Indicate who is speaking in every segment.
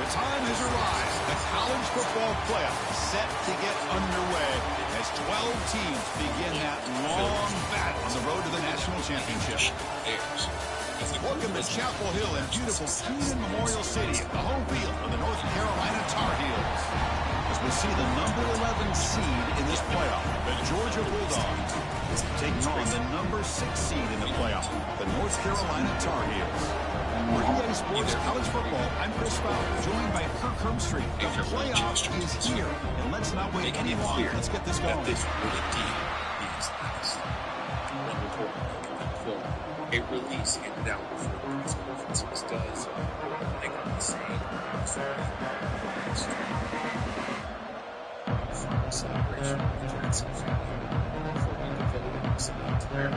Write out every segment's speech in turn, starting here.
Speaker 1: time has arrived. The college football playoff set to get underway as 12 teams begin that long battle on the road to the national championship. Welcome to Chapel Hill in beautiful Keenan Memorial Stadium, the home field of the North Carolina Tar Heels. As we see the number 11 seed in this playoff, the Georgia Bulldogs, taking on the number 6 seed in the playoff, the North Carolina Tar Heels. For EA Sports College Football, I'm Chris Fowler, joined by Kirk Hermstreet. The playoff is here, and let's not wait any longer. Let's get this going.
Speaker 2: This really deep is wonderful. A release and down before these conferences does make them insane. Celebration of the Jackson family before we develop some out there.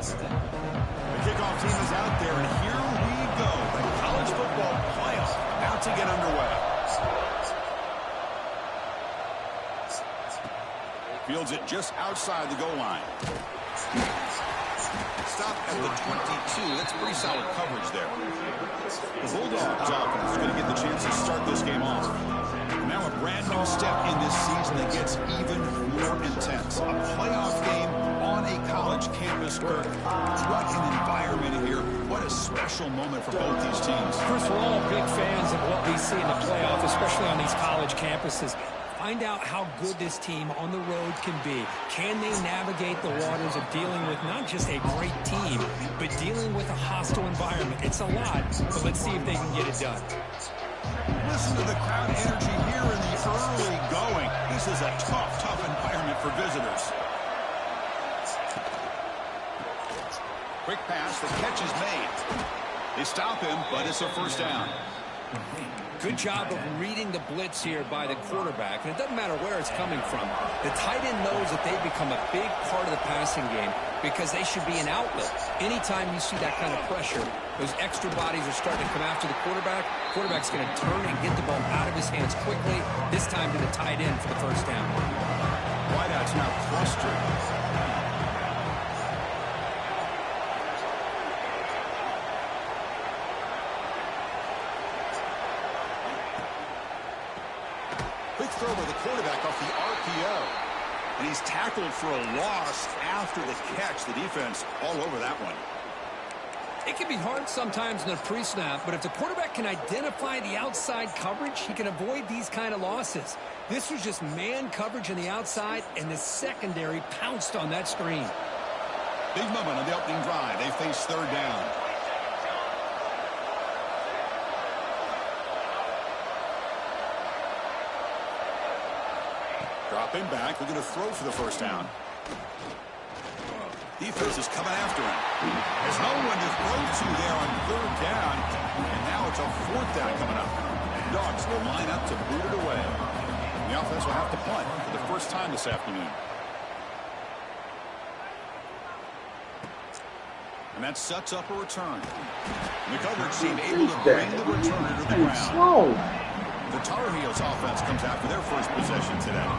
Speaker 1: The kickoff team is out there, and here we go. The college football playoff about to get underway. Fields it just outside the goal line. Stop at the 22. That's pretty solid coverage there. The Bulldogs offense is going to get the chance to start this game off. Now a brand new step in this season that gets even more intense. A playoff game on a college campus, Kirk. What an environment here. What a special moment for both these teams.
Speaker 3: Chris, we're all big fans of what we see in the playoff, especially on these college campuses. Find out how good this team on the road can be. Can they navigate the waters of dealing with not just a great team, but dealing with a hostile environment? It's a lot, but let's see if they can get it done.
Speaker 1: Listen to the crowd energy here in the early going. This is a tough environment for visitors. Quick pass, the catch is made. They stop him, but it's a first down.
Speaker 3: Good job of reading the blitz here by the quarterback, and it doesn't matter where it's coming from. The tight end knows that they've become a big part of the passing game because they should be an outlet. Anytime you see that kind of pressure, those extra bodies are starting to come after the quarterback. Quarterback's going to turn and get the ball out of his hands quickly, this time to the tight end for the first down.
Speaker 1: Wideout's now clustered. Quick throw by the quarterback off the RPO. And he's tackled for a loss after the catch. The defense all over that one.
Speaker 3: It can be hard sometimes in a pre-snap, but if the quarterback can identify the outside coverage, he can avoid these kind of losses. This was just man coverage on the outside, and the secondary pounced on that screen.
Speaker 1: Big moment on the opening drive. They face third down. Dropping back, looking to throw for the first down. Defense is coming after him. There's no one to throw to there on third down. And now it's a fourth down coming up. Dogs will line up to boot it away. The offense will have to punt for the first time this afternoon. And that sets up a return. The coverage team able to bring the returner to the ground. The Tar Heels offense comes after their first possession today.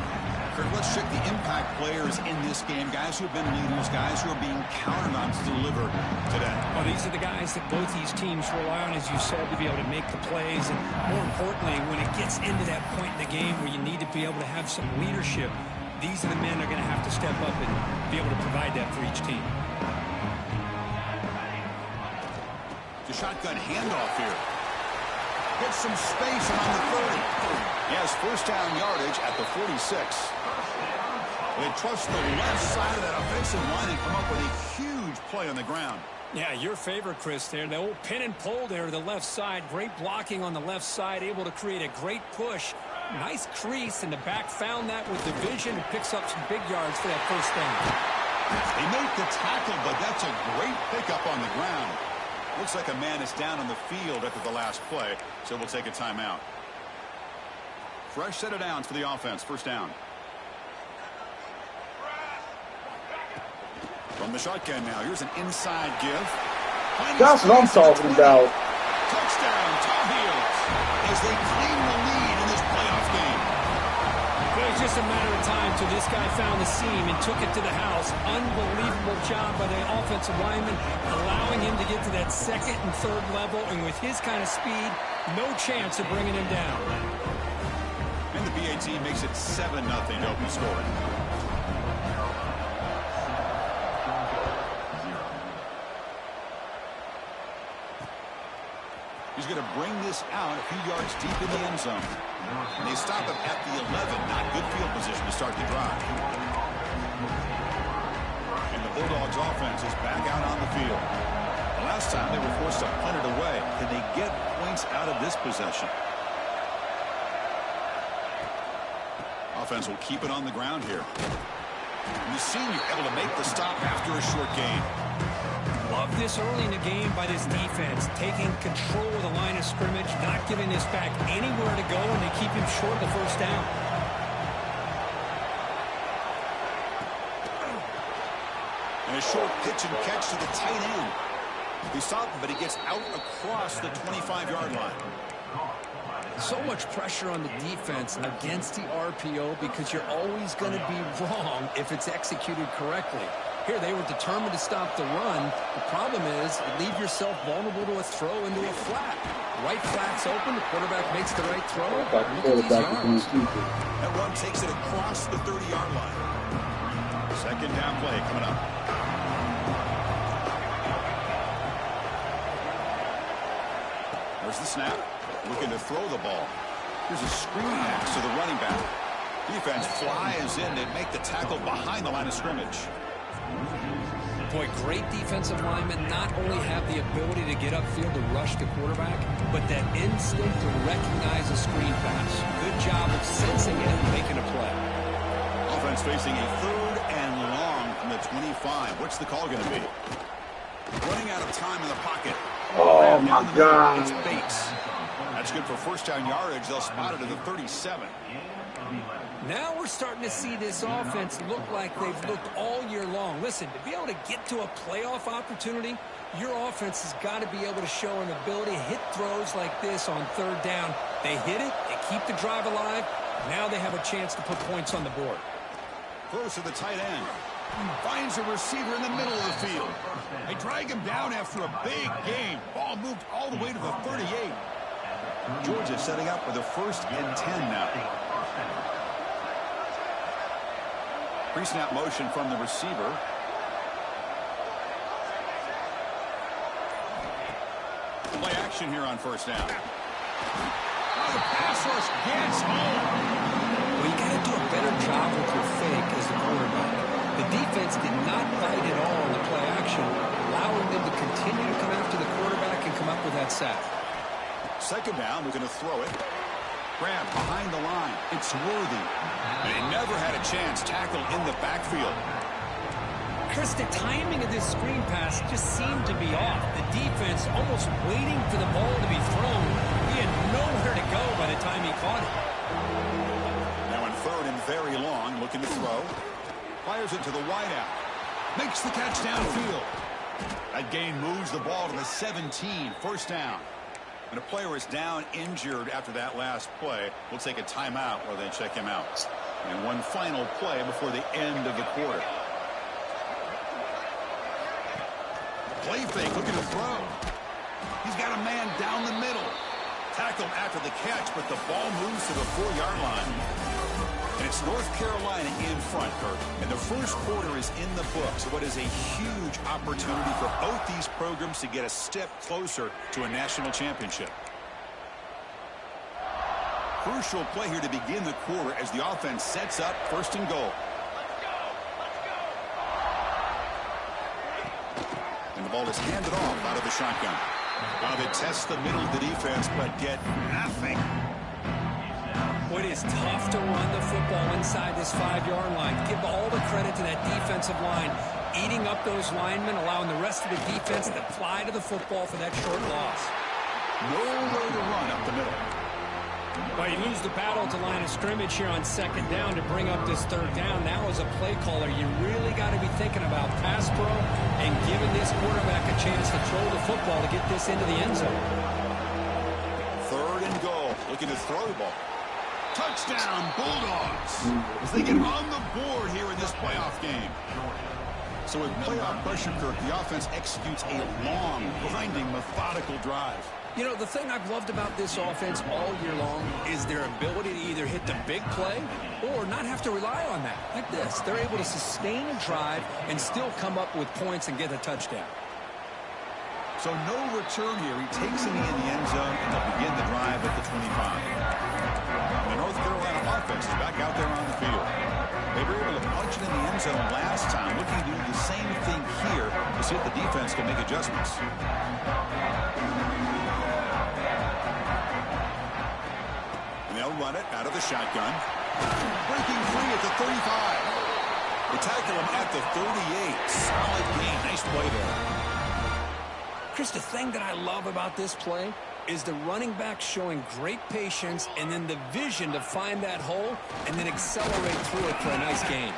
Speaker 1: Kirk, let's check the impact players in this game. Guys who have been leaders, guys who are being counted on to deliver today.
Speaker 3: Well, these are the guys that both these teams rely on, as you said, to be able to make the plays. And more importantly, when it gets into that point in the game where you need to be able to have some leadership, these are the men that are going to have to step up and be able to provide that for each team.
Speaker 1: The shotgun handoff here. Gets some space around the 30. Yes, first down yardage at the 46. They trust the left side of that offensive line and come up with a huge play on the ground.
Speaker 3: Yeah, your favorite, Chris, there. The old pin and pull there to the left side. Great blocking on the left side, able to create a great push. Nice crease, and the back found that with the vision and picks up some big yards for that first down.
Speaker 1: They make the tackle, but that's a great pickup on the ground. Looks like a man is down on the field after the last play, so we'll take a timeout. Fresh set of downs for the offense. First down. From the shotgun now. Here's an inside give.
Speaker 4: That's what I'm talking about.
Speaker 1: Touchdown, Tar Heels, as they claim the lead in this playoff game.
Speaker 3: Well, it's just a matter of time till this guy found the seam and took it to the house. Unbelievable remarkable job by the offensive lineman, allowing him to get to that second and third level, and with his kind of speed, no chance of bringing him down.
Speaker 1: And the BAT makes it 7-0 to open scoring. He's going to bring this out a few yards deep in the end zone. And they stop him at the 11. Not good field position to start the drive. And the Bulldogs offense is back out on the field. The last time they were forced to punt it away. Can they get points out of this possession? Offense will keep it on the ground here. And the senior able to make the stop after a short gain.
Speaker 3: Love this early in the game by this defense, taking control of the line of scrimmage, not giving this back anywhere to go, and they keep him short of the first down.
Speaker 1: And a short pitch and catch to the tight end. He stopped him, but he gets out across the 25-yard line.
Speaker 3: So much pressure on the defense against the RPO because you're always going to be wrong if it's executed correctly. Here, they were determined to stop the run. The problem is, you leave yourself vulnerable to a throw into a flat. Right flat's open. The quarterback makes the right throw. Look at these yards.
Speaker 1: That run takes it across the 30-yard line. Second down play coming up. There's the snap. Looking to throw the ball. Here's a screen pass to the running back. Defense flies in to make the tackle behind the line of scrimmage.
Speaker 3: Boy, great defensive linemen not only have the ability to get upfield to rush the quarterback, but that instinct to recognize a screen pass. Good job of sensing it and making a play.
Speaker 1: Offense facing a 3rd and long from the 25. What's the call going to be? Running out of time in the pocket.
Speaker 4: Oh, my God.
Speaker 1: It's Bates. That's good for first down yardage. They'll spot it at the 37.
Speaker 3: Now we're starting to see this offense look like they've looked all year long. Listen, to be able to get to a playoff opportunity, your offense has got to be able to show an ability to hit throws like this on 3rd down. They hit it, they keep the drive alive. Now they have a chance to put points on the board.
Speaker 1: Close to the tight end. Finds a receiver in the middle of the field. They drag him down after a big game. Ball moved all the way to the 38. Georgia setting up with a 1st and 10 now. Pre-snap motion from the receiver. Play action here on 1st down. Oh, the pass rush gets home.
Speaker 3: Well, you got to do a better job with your fake as the quarterback. The defense did not bite at all on the play action, allowing them to continue to come after the quarterback and come up with that sack.
Speaker 1: 2nd down, we're going to throw it. Grab behind the line. It's Worthy. And he never had a chance tackled in the backfield.
Speaker 3: Chris, the timing of this screen pass just seemed to be off. The defense almost waiting for the ball to be thrown. He had nowhere to go by the time he caught it.
Speaker 1: Now in 3rd and very long, looking to throw. Fires it to the wideout. Makes the catch downfield. That gain moves the ball to the 17. 1st down. And a player is down injured after that last play. We'll take a timeout while they check him out. And one final play before the end of the quarter. Play fake, looking to throw. He's got a man down the middle. Tackled after the catch, but the ball moves to the 4-yard line. And it's North Carolina in front, Kirk. And the first quarter is in the books. What is a huge opportunity for both these programs to get a step closer to a national championship. Crucial play here to begin the quarter as the offense sets up 1st and goal. And the ball is handed off out of the shotgun. Now they test the middle of the defense, but get nothing.
Speaker 3: Boy, it is tough to run the football inside this 5-yard line. Give all the credit to that defensive line, eating up those linemen, allowing the rest of the defense to fly to the football for that short loss.
Speaker 1: Nowhere to run up the middle.
Speaker 3: Well, you lose the battle at the line of scrimmage here on 2nd down to bring up this 3rd down. Now as a play caller, you really got to be thinking about pass pro and giving this quarterback a chance to throw the football to get this into the end zone.
Speaker 1: 3rd and goal, looking to throw the ball. Touchdown, Bulldogs, as they get on the board here in this playoff game. So with playoff pressure, Kirk, the offense executes a long, grinding, methodical drive.
Speaker 3: You know, the thing I've loved about this offense all year long is their ability to either hit the big play or not have to rely on that. Like this, they're able to sustain a drive and still come up with points and get a touchdown.
Speaker 1: So no return here. He takes it in the end zone, and they'll begin the drive at the 25. And the North Carolina offense is back out there on the field. They were able to punch it in the end zone last time, looking to do the same thing here to see if the defense can make adjustments. And they'll run it out of the shotgun. Breaking free at the 35. They tackle him at the 38. Solid gain. Nice play there.
Speaker 3: Chris, the thing that I love about this play is the running back showing great patience and then the vision to find that hole and then accelerate through it for a nice gain.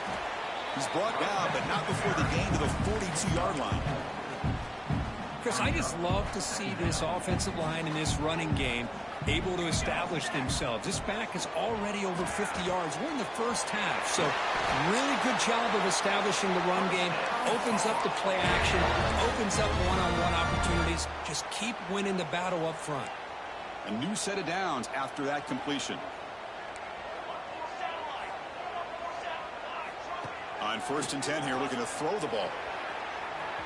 Speaker 1: He's brought down, but not before the gain to the 42-yard line.
Speaker 3: Chris, I just love to see this offensive line in this running game able to establish themselves. This back is already over 50 yards. We're in the first half, so really good job of establishing the run game. Opens up the play action, opens up one-on-one opportunities. Just keep winning the battle up front.
Speaker 1: A new set of downs after that completion. On 1st and 10 here, looking to throw the ball.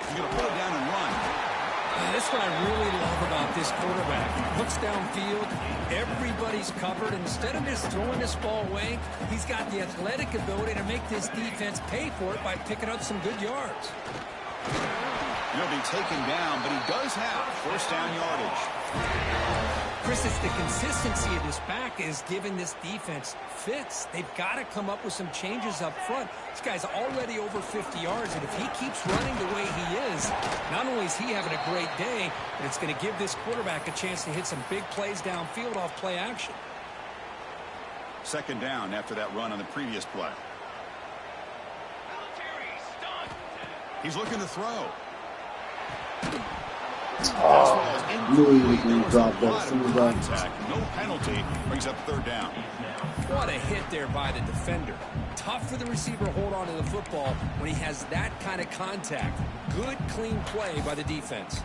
Speaker 1: He's going to put it down and run.
Speaker 3: That's what I really love about this quarterback. He looks downfield, everybody's covered. Instead of just throwing this ball away, he's got the athletic ability to make this defense pay for it by picking up some good yards.
Speaker 1: He'll be taken down, but he does have first down yardage.
Speaker 3: Chris, it's the consistency of this back is giving this defense fits. They've got to come up with some changes up front. This guy's already over 50 yards, and if he keeps running the way he is, not only is he having a great day, but it's going to give this quarterback a chance to hit some big plays downfield off play action.
Speaker 1: 2nd down after that run on the previous play. He's looking to throw.
Speaker 4: Knew he was going to drop that.
Speaker 1: No penalty, brings up 3rd down.
Speaker 3: What a hit there by the defender. Tough for the receiver to hold on to the football when he has that kind of contact. Good, clean play by the defense.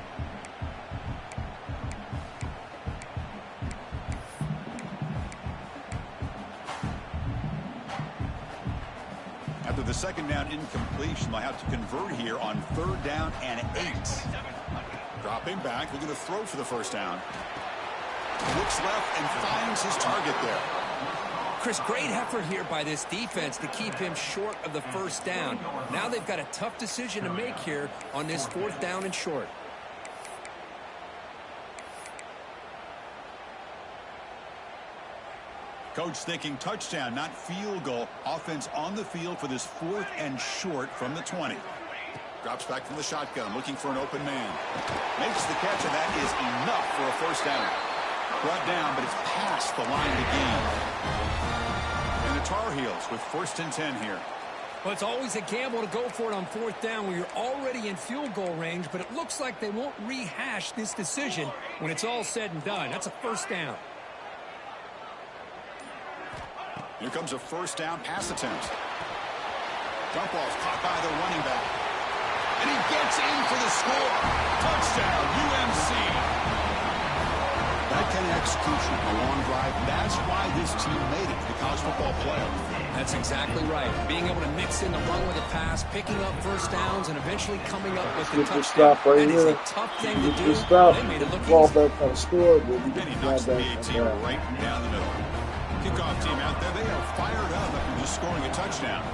Speaker 1: After the 2nd down incompletion, they'll have to convert here on 3rd down and 8. Dropping back, looking to throw for the 1st down. Looks left and finds his target there.
Speaker 3: Chris, great effort here by this defense to keep him short of the 1st down. Now they've got a tough decision to make here on this 4th down and short.
Speaker 1: Coach thinking touchdown, not field goal. Offense on the field for this 4th and short from the 20. Drops back from the shotgun, looking for an open man. Makes the catch, and that is enough for a 1st down. Brought down, but it's past the line to gain. And the Tar Heels with 1st and 10 here.
Speaker 3: Well, it's always a gamble to go for it on 4th down when you're already in field goal range, but it looks like they won't rehash this decision when it's all said and done. That's a 1st down.
Speaker 1: Here comes a 1st down pass attempt. Jump ball's caught by the running back. And he gets in for the score. Touchdown, UMC. That kind of execution, a long drive, that's why this team made it to the college football playoff.
Speaker 3: That's exactly right. Being able to mix in the run with a pass, picking up 1st downs, and eventually coming up with the touchdown. That is a tough thing to do. They made it look easy.
Speaker 1: And he knocks the 18 right down the middle. Kickoff team out there, they are fired up after just scoring a touchdown.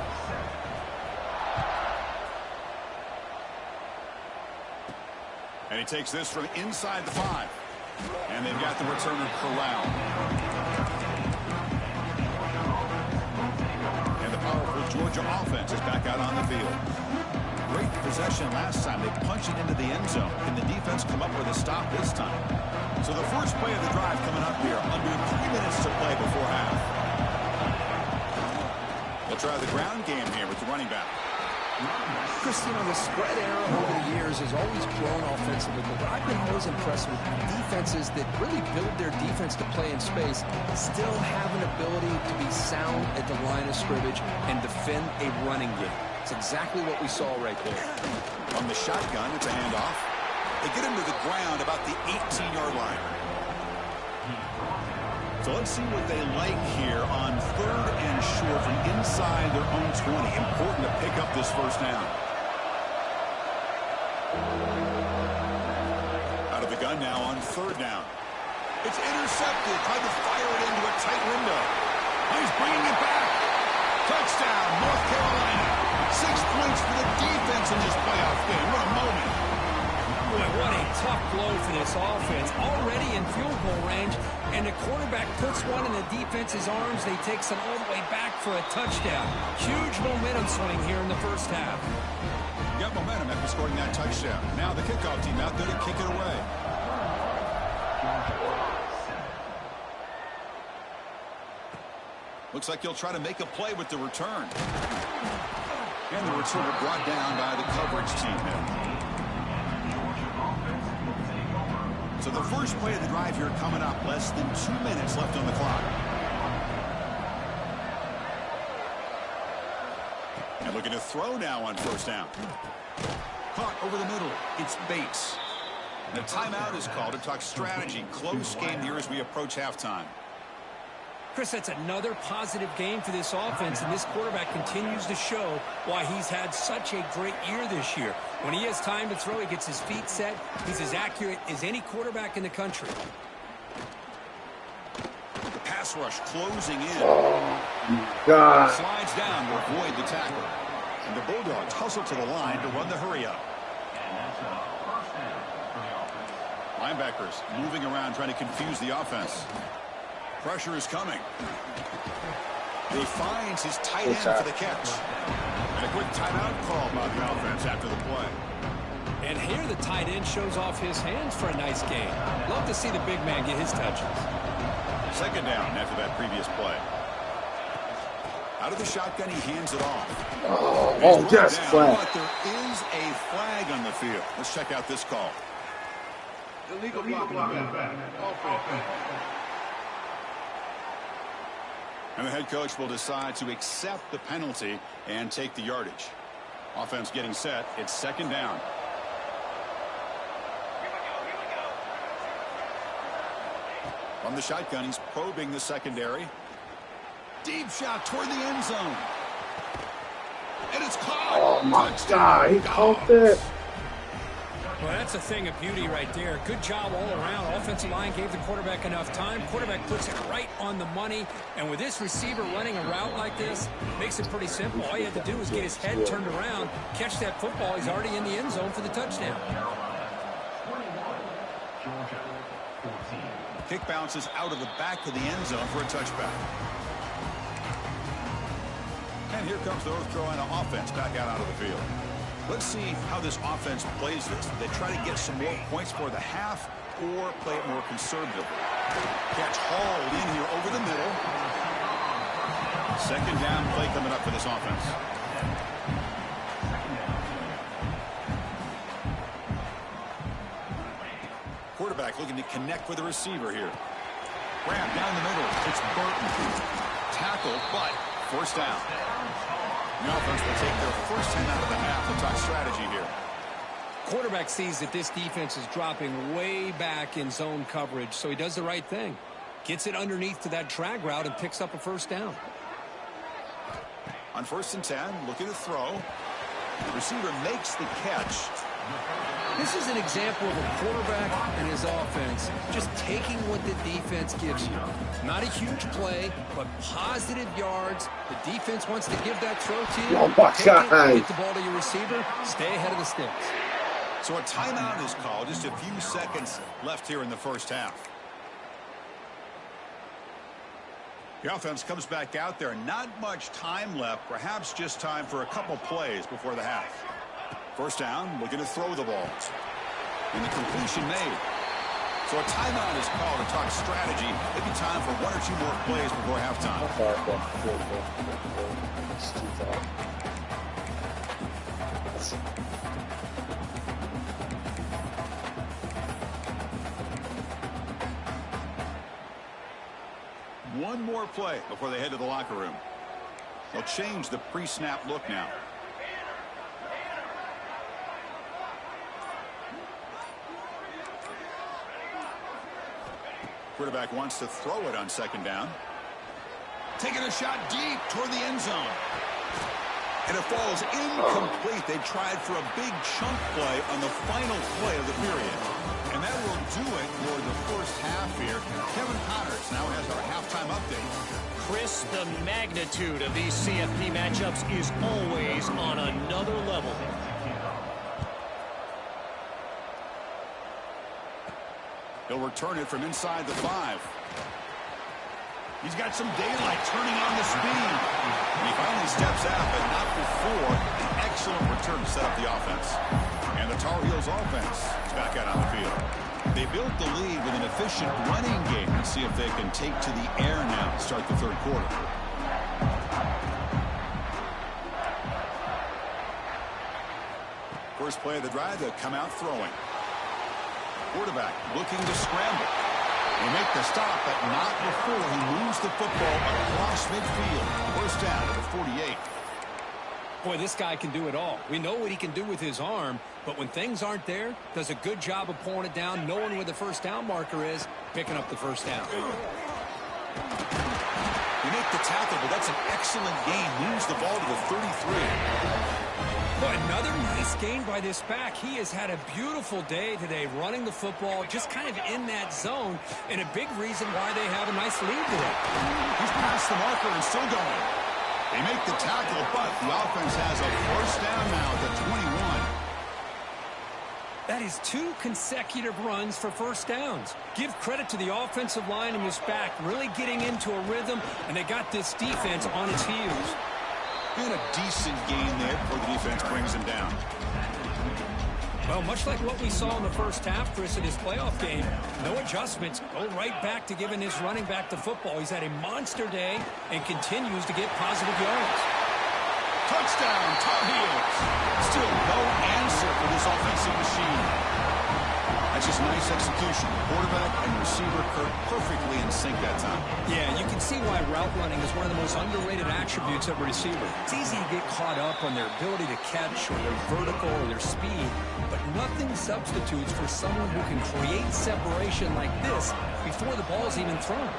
Speaker 1: And he takes this from inside the 5. And they've got the returner corralled. And the powerful Georgia offense is back out on the field. Great possession last time. They punch it into the end zone. Can the defense come up with a stop this time? So the first play of the drive coming up here. Under 3 minutes to play before half. They'll try the ground game here with the running back.
Speaker 3: Chris, you know, the spread era over the years has always grown offensively, but I've been always impressed with defenses that really build their defense to play in space, still have an ability to be sound at the line of scrimmage and defend a running game. It's exactly what we saw right there.
Speaker 1: On the shotgun, it's a handoff. They get him to the ground about the 18-yard line. So let's see what they like here on 3rd and short from inside their own 20. Important to pick up this first down. Out of the gun now on 3rd down. It's intercepted. Tried to fire it into a tight window. He's bringing it back. Touchdown, North Carolina. 6 points for the defense in this playoff game. What a moment.
Speaker 3: Boy, what a tough blow for this offense. Already in field goal range, and the quarterback puts one in the defense's arms. They takes it all the way back for a touchdown. Huge momentum swing here in the first half.
Speaker 1: Got momentum after scoring that touchdown. Now the kickoff team out there to kick it away. Looks like he'll try to make a play with the return. And the return brought down by the coverage team there. So the first play of the drive here coming up. Less than 2 minutes left on the clock. And looking to throw now on 1st down. Caught over the middle. It's Bates. And a timeout is called to talk strategy. Close game here as we approach halftime.
Speaker 3: Chris, that's another positive game for this offense, and this quarterback continues to show why he's had such a great year this year. When he has time to throw, he gets his feet set. He's as accurate as any quarterback in the country.
Speaker 1: The pass rush closing in.
Speaker 4: God.
Speaker 1: Slides down to avoid the tackle. And the Bulldogs hustle to the line to run the hurry-up. Linebackers moving around trying to confuse the offense. Pressure is coming. He finds his tight end for the catch. And a quick timeout call by the offense after the play.
Speaker 3: And here the tight end shows off his hands for a nice game. Love to see the big man get his touches.
Speaker 1: 2nd down after that previous play. Out of the shotgun, he hands it off.
Speaker 4: Oh, yes, flag.
Speaker 1: But there is a flag on the field. Let's check out this call.
Speaker 5: Illegal blocking.
Speaker 1: And the head coach will decide to accept the penalty and take the yardage. Offense getting set. It's 2nd down. From the shotgun, he's probing the secondary. Deep shot toward the end zone. And it's caught.
Speaker 4: Oh, my God. He caught that.
Speaker 3: Well, that's a thing of beauty right there. Good job all around. Offensive line gave the quarterback enough time. Quarterback puts it right on the money. And with this receiver running a route like this, makes it pretty simple. All you have to do is get his head turned around, catch that football. He's already in the end zone for the touchdown.
Speaker 1: Kick bounces out of the back of the end zone for a touchback. And here comes the North Carolina offense back out onto the field. Let's see how this offense plays this. They try to get some more points for the half or play it more conservatively. Catch hauled in here over the middle. 2nd down play coming up for this offense. Quarterback looking to connect with the receiver here. Grab down the middle. It's Burton. Tackle, but 1st down. The offense will take their first 10 out of the half to talk strategy here.
Speaker 3: Quarterback sees that this defense is dropping way back in zone coverage, so he does the right thing. Gets it underneath to that drag route and picks up a 1st down.
Speaker 1: On 1st and 10, looking to throw. The receiver makes the catch.
Speaker 3: This is an example of a quarterback and his offense just taking what the defense gives you. Not a huge play, but positive yards. The defense wants to give that throw to you.
Speaker 4: Oh, my God.
Speaker 3: Get the ball to your receiver. Stay ahead of the sticks.
Speaker 1: So a timeout is called. Just a few seconds left here in the first half. The offense comes back out there. Not much time left. Perhaps just time for a couple plays before the half. 1st down, looking to throw the ball. And the completion made. So a timeout is called to talk strategy. Maybe time for 1 or 2 more plays before halftime. One more play before they head to the locker room. They'll change the pre-snap look now. Quarterback wants to throw it on second down. Taking a shot deep toward the end zone. And it falls incomplete. They tried for a big chunk play on the final play of the period. And that will do it for the first half here. Kevin Connors now has our halftime update.
Speaker 6: Chris, the magnitude of these CFP matchups is always on another level.
Speaker 1: He'll return it from inside the 5. He's got some daylight turning on the speed. And he finally steps out, but not before an excellent return to set up the offense. And the Tar Heels offense is back out on the field. They built the lead with an efficient running game. Let's see if they can take to the air now to start the third quarter. First play of the drive, they'll come out throwing. Quarterback looking to scramble. They make the stop, but not before he moves the football across midfield. First down at the 48.
Speaker 3: Boy, this guy can do it all. We know what he can do with his arm, but when things aren't there, does a good job of pulling it down, knowing where the first down marker is, picking up the first down.
Speaker 1: You make the tackle, but that's an excellent gain. Moves the ball to the 33.
Speaker 3: Boy, another nice gain by this back. He has had a beautiful day today running the football, just kind of in that zone, and a big reason why they have a nice lead today.
Speaker 1: He's past the marker and still going. They make the tackle, but the offense has a first down now at the 21.
Speaker 3: That is 2 consecutive runs for first downs. Give credit to the offensive line and this back really getting into a rhythm, and they got this defense on its heels.
Speaker 1: And a decent gain there before the defense brings him down.
Speaker 3: Well, much like what we saw in the first half, Chris, in his playoff game, no adjustments. Go right back to giving his running back the football. He's had a monster day and continues to get positive yards.
Speaker 1: Touchdown, Tar Heels. Still no answer for this offensive machine. That's just nice execution. Quarterback and receiver perfectly in sync that time.
Speaker 3: Yeah, you can see why route running is one of the most underrated attributes of a receiver. It's easy to get caught up on their ability to catch or their vertical or their speed, but nothing substitutes for someone who can create separation like this before the ball is even thrown.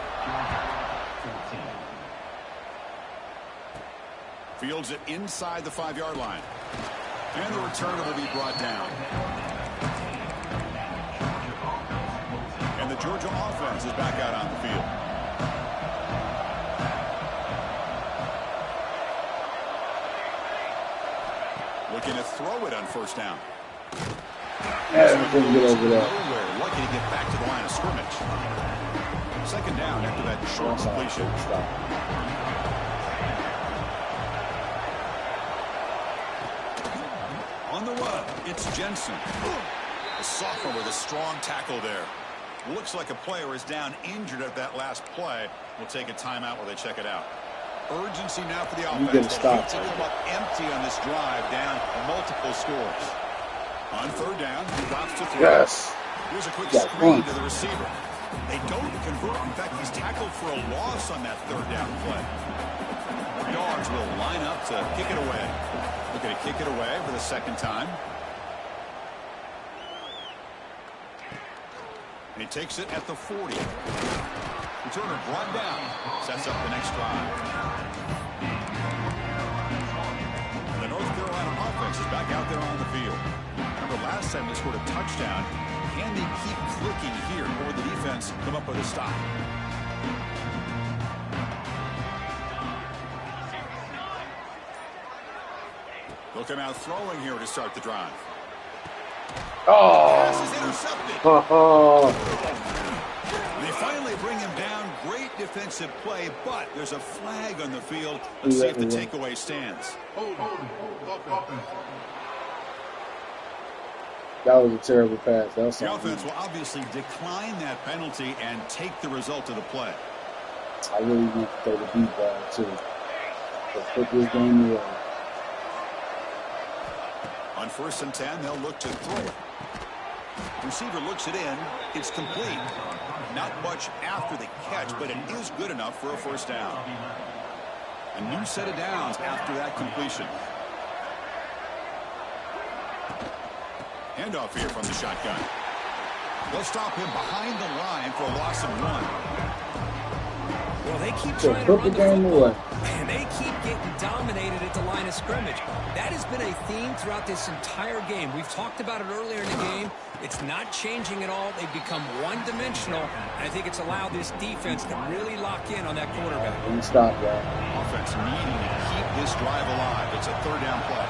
Speaker 1: Fields it inside the 5-yard line. And the returner will be brought down. And the Georgia offense is back out on the field. Looking to throw it on first down.
Speaker 4: Couldn't get over that.
Speaker 1: Nowhere. Lucky to get back to the line of scrimmage. Second down after that short completion. On the run, it's Jensen. A sophomore with a strong tackle there. Looks like a player is down injured at that last play. We'll take a timeout while they check it out. Urgency now for the offense. They hate to come up empty on this drive, down multiple scores. On third down, he drops to throw.
Speaker 4: Yes.
Speaker 1: Here's a quick screen to the receiver. They don't convert. In fact, he's tackled for a loss on that third down play. Dogs will line up to kick it away. Look at it, kick it away for the second time. And he takes it at the 40. Returner brought down. Sets up the next drive. The North Carolina offense is back out there on the field. Remember last time they scored a touchdown. Can they keep clicking here, or will the defense come up with a stop? They'll come out throwing here to start the drive.
Speaker 4: Oh.
Speaker 1: Pass is intercepted. They finally bring him down. Great defensive play, but there's a flag on the field. Let's see if the takeaway stands.
Speaker 4: That was a terrible pass. That was
Speaker 1: the offense will obviously decline that penalty and take the result of the play.
Speaker 4: I really need to throw the deep ball, too. Let's put this game away.
Speaker 1: On 1st and 10, they'll look to throw it. Receiver looks it in. It's complete. Not much after the catch, but it is good enough for a first down. A new set of downs after that completion. Handoff here from the shotgun. They'll stop him behind the line for a loss of 1.
Speaker 3: Well, they keep trying to run the football, and they keep getting dominated at the line of scrimmage. That has been a theme throughout this entire game. We've talked about it earlier in the game. It's not changing at all. They've become one-dimensional, and I think it's allowed this defense to really lock in on that quarterback.
Speaker 4: Stop that.
Speaker 1: Offense needing to keep this drive alive. It's a 3rd down play.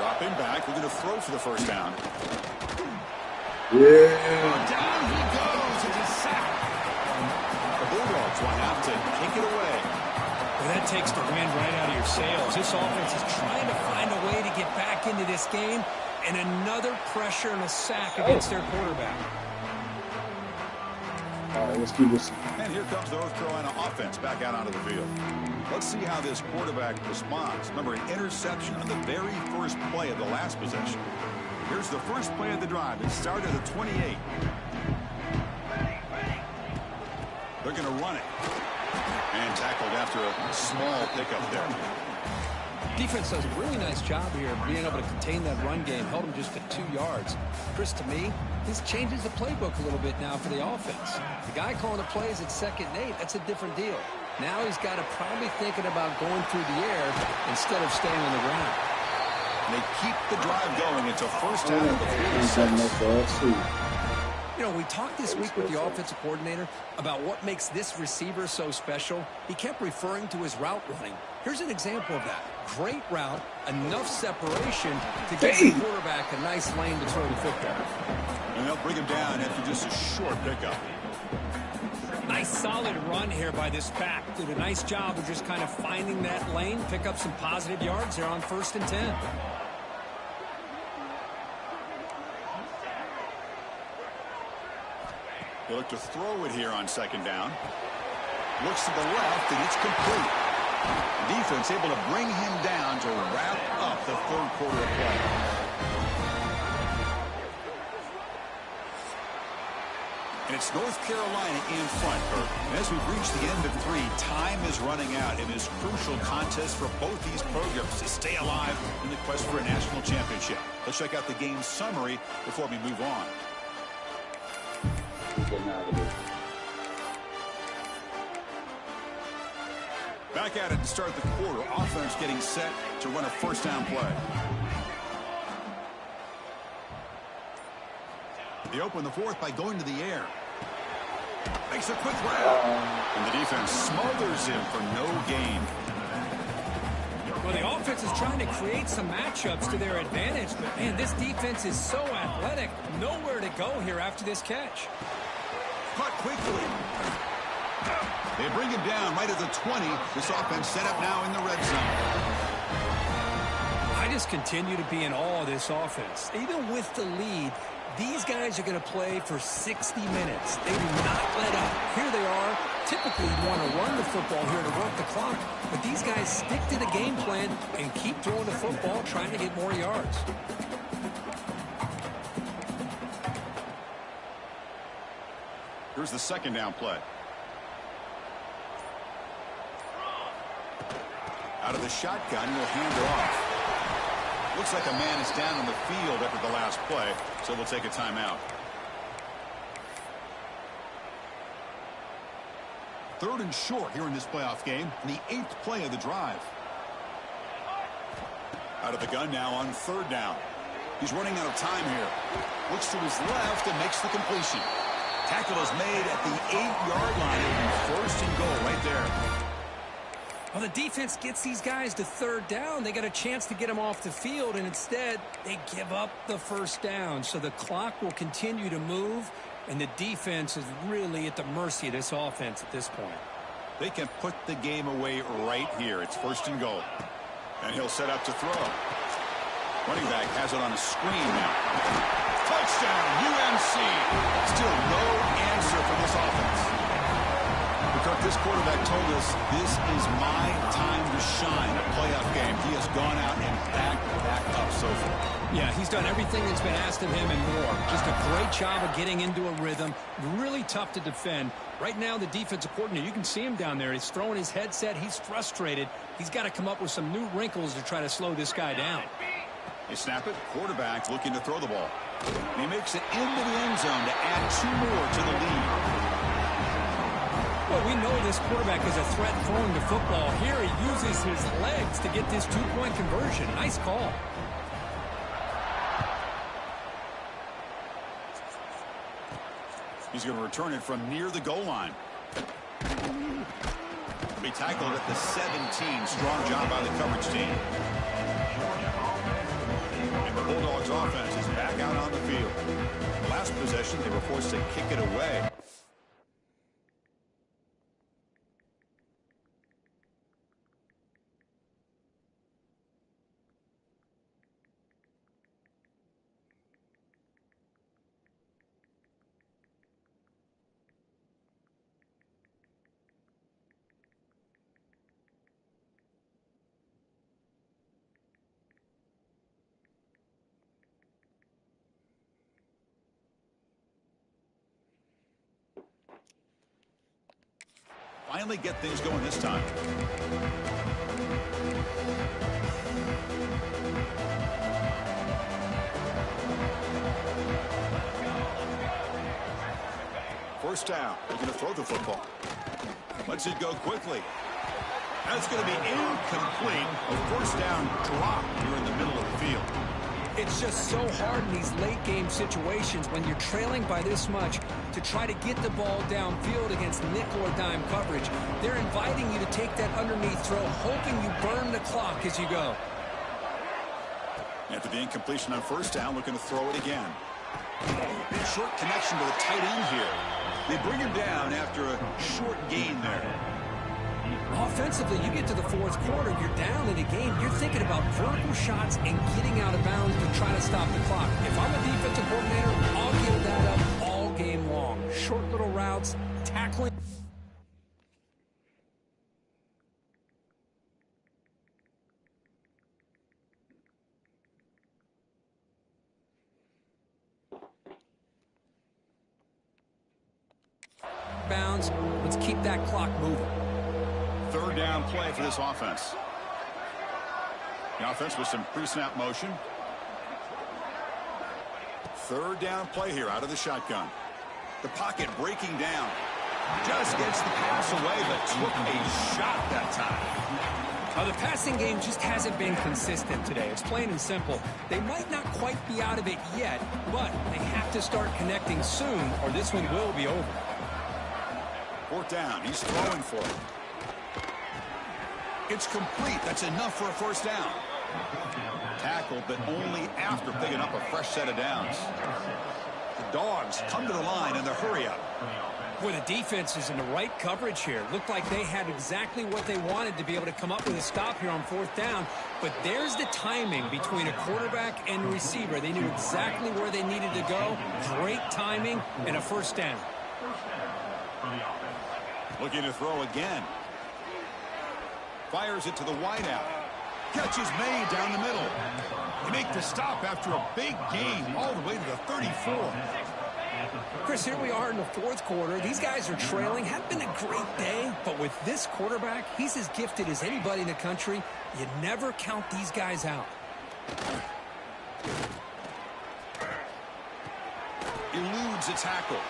Speaker 1: Dropping back. We're going to throw for the 1st down.
Speaker 4: Yeah.
Speaker 1: Down he goes. It's a sack. The Bulldogs want out to take it away.
Speaker 3: Well, that takes the wind right out of your sails. This offense is trying to find a way to get back into this game, and another pressure and a sack against their quarterback.
Speaker 4: All right, let's keep this.
Speaker 1: And here comes the North Carolina offense back out onto the field. Let's see how this quarterback responds. Remember, an interception on the very first play of the last possession. Here's the first play of the drive. It started at the 28. They're going to run it. And tackled after a small pickup there.
Speaker 3: Defense does a really nice job here of being able to contain that run game. Held him just to 2 yards. Chris, to me, this changes the playbook a little bit now for the offense. The guy calling the plays at 2nd and 8, that's a different deal. Now he's got to probably thinking about going through the air instead of staying on the ground.
Speaker 1: And they keep the drive going. It's a 1st down at the 46.
Speaker 3: You know, we talked this week with the offensive coordinator about what makes this receiver so special. He kept referring to his route running. Here's an example of that. Great route, enough separation to give the quarterback a nice lane to throw the football.
Speaker 1: And they'll bring him down after just a short pickup.
Speaker 3: Nice solid run here by this back. Did a nice job of just kind of finding that lane, pick up some positive yards there on 1st and 10.
Speaker 1: They look to throw it here on 2nd down. Looks to the left, and it's complete. The defense able to bring him down to wrap up the 3rd quarter of play. And it's North Carolina in front, Kurt. And as we reach the end of 3, time is running out in this crucial contest for both these programs to stay alive in the quest for a national championship. Let's check out the game summary before we move on. Back at it to start the quarter. Offense getting set to run a 1st down play. They open the 4th by going to the air. Makes a quick grab. And the defense smothers him for no gain.
Speaker 3: Well, the offense is trying to create some matchups to their advantage, but, man, this defense is so athletic. Nowhere to go here after this catch.
Speaker 1: Caught quickly. They bring him down right at the 20. This offense set up now in the red zone.
Speaker 3: I just continue to be in awe of this offense. Even with the lead, these guys are going to play for 60 minutes. They do not let up. Here they are. Typically, you want to run the football here to work the clock, but these guys stick to the game plan and keep throwing the football, trying to get more yards.
Speaker 1: Here's the 2nd down play. Out of the shotgun, he'll hand it off. Looks like a man is down on the field after the last play, so we'll take a timeout. 3rd and short here in this playoff game, and the 8th play of the drive. Out of the gun now on 3rd down. He's running out of time here. Looks to his left and makes the completion. Tackle is made at the 8-yard line. It'll be 1st and goal right there.
Speaker 3: Well, the defense gets these guys to 3rd down. They got a chance to get them off the field, and instead they give up the 1st down. So the clock will continue to move, and the defense is really at the mercy of this offense at this point.
Speaker 1: They can put the game away right here. It's 1st and goal. And he'll set up to throw. Running back has it on a screen now. Touchdown, UNC. Still no answer for this offense. Because this quarterback told us this is my time to shine, a playoff game. He has gone out and backed up so far.
Speaker 3: Yeah, he's done everything that's been asked of him and more. Just a great job of getting into a rhythm. Really tough to defend. Right now, the defensive coordinator, you can see him down there. He's throwing his headset. He's frustrated. He's got to come up with some new wrinkles to try to slow this guy down.
Speaker 1: They snap it. Quarterback looking to throw the ball. He makes it into the end zone to add 2 more to the lead.
Speaker 3: Well, we know this quarterback is a threat throwing the football. Here he uses his legs to get this 2-point conversion. Nice call.
Speaker 1: He's going to return it from near the goal line. Be tackled at the 17. Strong job by the coverage team. And the Bulldogs offense is back out on the field. Last possession, they were forced to kick it away. Finally get things going this time. First down. They're going to throw the football. Lets it go quickly. That's going to be incomplete. A first down drop here in the middle of the field.
Speaker 3: It's just so hard in these late game situations when you're trailing by this much to try to get the ball downfield against nickel or dime coverage. They're inviting you to take that underneath throw, hoping you burn the clock as you go.
Speaker 1: After the incompletion on first down, looking to throw it again. Short connection to the tight end here. They bring him down after a short gain there.
Speaker 3: Offensively, you get to the fourth quarter, you're down in a game. You're thinking about vertical shots and getting out of bounds to try to stop the clock. If I'm a defensive coordinator, I'll give that up all game long. Short little routes, tackling. Bounds. Let's keep that clock moving.
Speaker 1: Third down play for this offense. The offense with some pre-snap motion. Third down play here out of the shotgun. The pocket breaking down. Just gets the pass away, but took a shot that time.
Speaker 3: The passing game just hasn't been consistent today. It's plain and simple. They might not quite be out of it yet, but they have to start connecting soon, or this one will be over.
Speaker 1: Fourth down. He's throwing for it. It's complete. That's enough for a first down. Tackled, but only after picking up a fresh set of downs. The Dogs come to the line in the hurry-up.
Speaker 3: Boy, the defense is in the right coverage here. Looked like they had exactly what they wanted to be able to come up with a stop here on fourth down. But there's the timing between a quarterback and a receiver. They knew exactly where they needed to go. Great timing and a first down.
Speaker 1: Looking to throw again. Fires it to the wideout. Catch is made down the middle. They make the stop after a big gain all the way to the 34.
Speaker 3: Chris, here we are in the fourth quarter. These guys are trailing. Had been a great day, but with this quarterback, he's as gifted as anybody in the country. You never count these guys out.
Speaker 1: Eludes a tackle.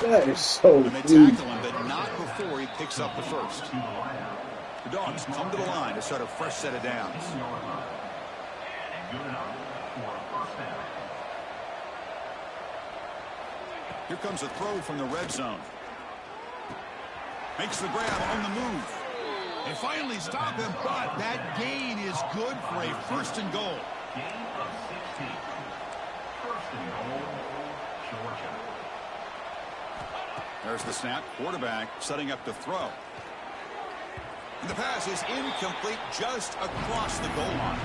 Speaker 4: That is so
Speaker 1: And they
Speaker 4: clean.
Speaker 1: tackle him, but not before he picks up the first. The Dogs come to the line to start a fresh set of downs. Here comes a throw from the red zone. Makes the grab on the move. They finally stop him, but that gain is good for a first and goal.
Speaker 5: Gain of 16. First and goal, Georgia.
Speaker 1: There's the snap. Quarterback setting up to throw. And the pass is incomplete just across the goal line.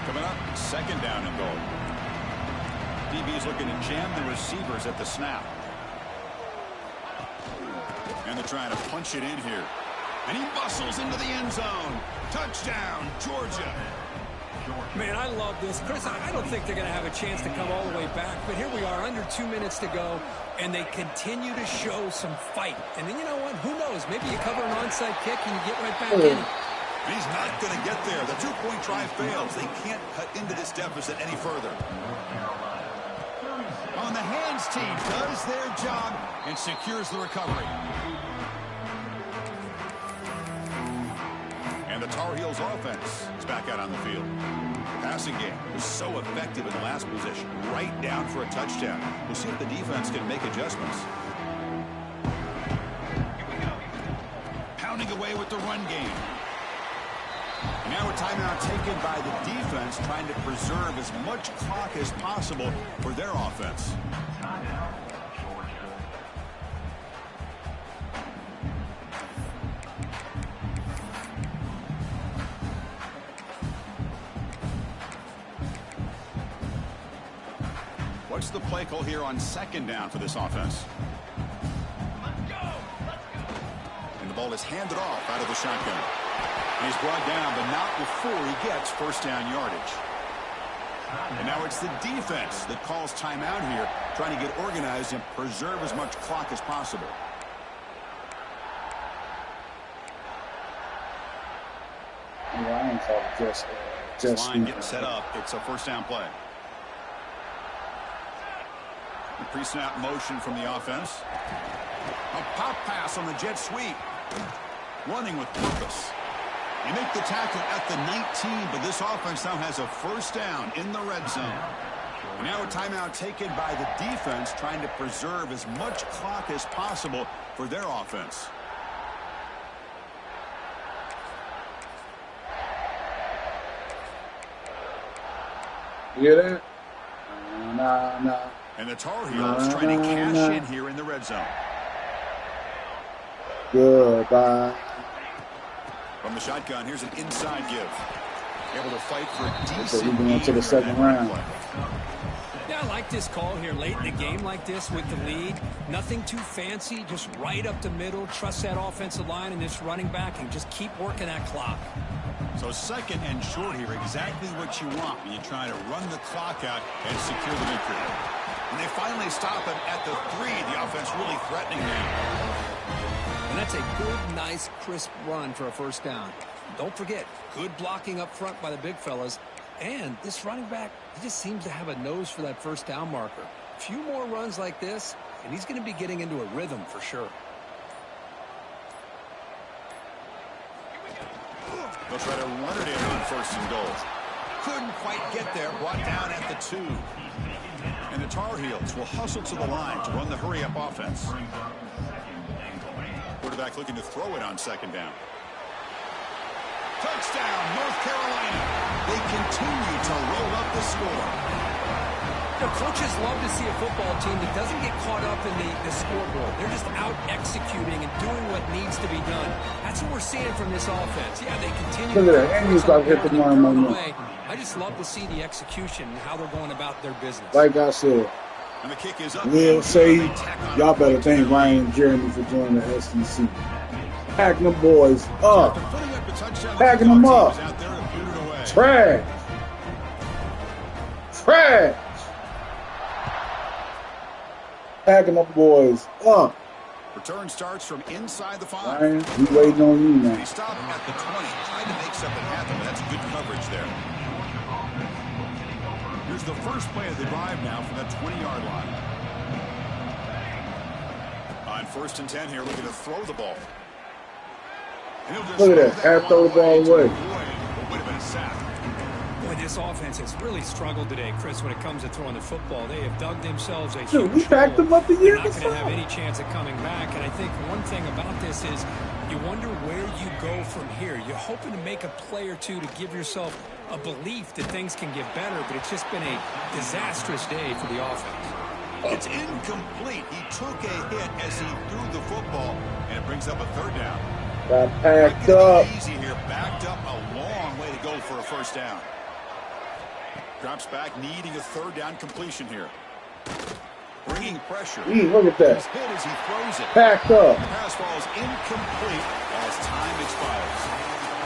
Speaker 1: Coming up, second down and goal. DB's looking to jam the receivers at the snap. And they're trying to punch it in here. And he bustles into the end zone. Touchdown, Georgia.
Speaker 3: Man, I love this. Chris, I don't think they're going to have a chance to come all the way back. But here we are, under 2 minutes to go, and they continue to show some fight. And then you know what? Who knows? Maybe you cover an onside kick and you get right back in it.
Speaker 1: He's not going to get there. The two-point try fails. They can't cut into this deficit any further. On the hands team does their job and secures the recovery. And the Tar Heels offense is back out on the field. Passing game was so effective in the last possession, right down for a touchdown. We'll see if the defense can make adjustments. Pounding away with the run game. And now a timeout taken by the defense, trying to preserve as much clock as possible for their offense. What's the play call here on second down for this offense? And the ball is handed off out of the shotgun. And he's brought down, but not before he gets first down yardage. And now it's the defense that calls timeout here, trying to get organized and preserve as much clock as possible.
Speaker 4: Yeah, I ain't talking just
Speaker 1: line getting set up. It's a first down play. The pre-snap motion from the offense. A pop pass on the jet sweep. Running with purpose. You make the tackle at the 19, but this offense now has a first down in the red zone. And now a timeout taken by the defense, trying to preserve as much clock as possible for their offense.
Speaker 4: You hear that? Nah.
Speaker 1: And the Tar Heels trying to cash in here in the red zone.
Speaker 4: Goodbye.
Speaker 1: From the shotgun, here's an inside give. Able to fight for a decent
Speaker 4: So we're going to the second round.
Speaker 3: Yeah, I like this call here late in the game like this with the lead. Nothing too fancy, just right up the middle. Trust that offensive line and this running back and just keep working that clock.
Speaker 1: So second and short here, exactly what you want when you try to run the clock out and secure the victory. And they finally stop him at the 3. The offense really threatening now.
Speaker 3: And that's a good, nice, crisp run for a first down. Don't forget, good blocking up front by the big fellas. And this running back, he just seems to have a nose for that first down marker. A few more runs like this, and he's going to be getting into a rhythm for sure.
Speaker 1: They'll try to run it in on first and goal. Couldn't quite get there, brought down at the 2. And the Tar Heels will hustle to the line to run the hurry-up offense. Quarterback looking to throw it on second down. Touchdown, North Carolina. They continue to roll up the score.
Speaker 3: You know, coaches love to see a football team that doesn't get caught up in the scoreboard. They're just out executing and doing what needs to be done. That's what we're seeing from this offense. Yeah, they continue.
Speaker 4: Look at that. And he's about to hit the mark.
Speaker 3: I just love to see the execution and how they're going about their business.
Speaker 4: Like I said,
Speaker 1: and the kick is up.
Speaker 4: Will say, y'all better thank Ryan and Jeremy for joining the SEC. Packing them boys up. Packing them up. Trash. Packing them boys up.
Speaker 1: Return starts from inside the 5.
Speaker 4: Ryan, we waiting on you now.
Speaker 1: He stopped at the 20, trying to make something happen, but that's good coverage there. Here's the first play of the drive now from that 20-yard line. On first and 10 here, looking to throw the ball.
Speaker 4: Look at that. Half throw the ball away.
Speaker 1: Would have been a sack.
Speaker 3: Boy, this offense has really struggled today, Chris, when it comes to throwing the football. They have dug themselves a huge
Speaker 4: we packed them up the year
Speaker 3: before. They're not going to have any chance of coming back. And I think one thing about this is you wonder where you go from here. You're hoping to make a play or two to give yourself a belief that things can get better, but it's just been a disastrous day for the offense.
Speaker 1: It's incomplete. He took a hit as he threw the football, and it brings up a third down.
Speaker 4: Got packed up.
Speaker 1: Easy here, backed up a long way to go for a first down. Drops back, needing a third down completion here. Bringing pressure.
Speaker 4: Look at that.
Speaker 1: He's hit as he throws it.
Speaker 4: Packed up.
Speaker 1: The pass falls incomplete as time expires.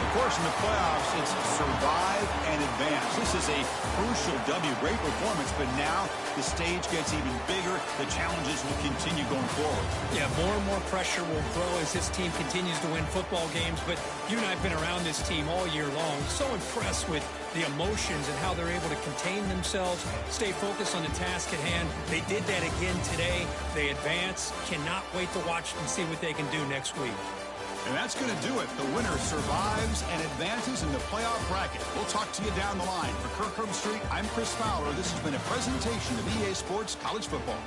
Speaker 1: Of course, in the playoffs, it's survive and advance. This is a crucial W. Great performance, but now the stage gets even bigger. The challenges will continue going forward.
Speaker 6: Yeah, more and more pressure will grow as this team continues to win football games, but you and I have been around this team all year long. So impressed with the emotions and how they're able to contain themselves, stay focused on the task at hand. They did that again today. They advance. Cannot wait to watch and see what they can do next week.
Speaker 1: And that's going to do it. The winner survives and advances in the playoff bracket. We'll talk to you down the line. For Kirk Herbstreit, I'm Chris Fowler. This has been a presentation of EA Sports College Football.